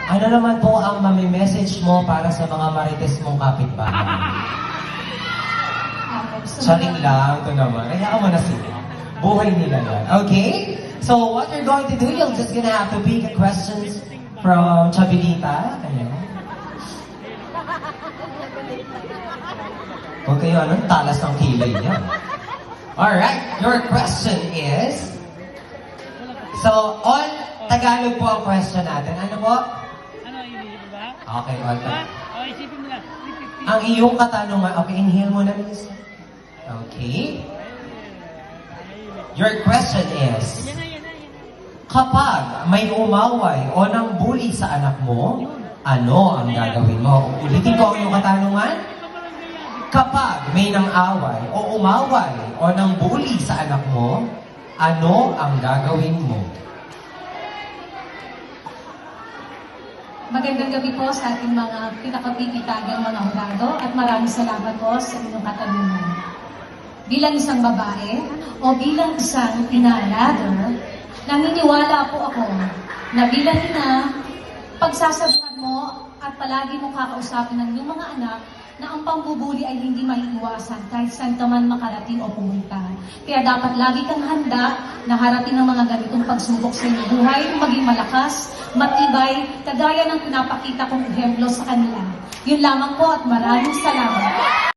Ano naman po ang message mo para sa mga marites mong kapitbahay? Charing lang, ito naman. Hayaan mo na sila. Buhay nila yan. Okay? So, what you're going to do, you're just gonna have to pick questions from Chabilita. Ayan. Huwag kayo, talas ng kilay niya. Alright, your question is... So, all Tagalog po ang question natin. Ano po? Ano, hindi ba? Okay, all O, isipin mo lang. 350. Ang iyong katanungan, okay, inhale mo na, miss. Okay. Your question is, Yan na, yan na, yan na. kapag may umaway o nang bully sa anak mo, ano ang gagawin mo? Ulitin ko ang iyong katanungan. Kapag may nang away o umaway o nang bully sa anak mo, ano ang gagawin mo? Magandang gabi po sa ating mga pinakapipitagang mga hurado at maraming salamat po sa inyong katanungan. Bilang isang babae o bilang isang inaalaga, naniniwala po ako na bilang ina, pagsasabihan mo at palagi mong kakausapin ng iyong mga anak na ang pambubuli ay hindi maiiwasan kahit saan ka man makarating o pumunta. Kaya dapat lagi kang handa na harapin ang mga ganitong pagsubok sa iyong buhay, maging malakas, matibay, kagaya ng pinapakita kong ehemplo sa kanila. Yun lamang po at maraming salamat.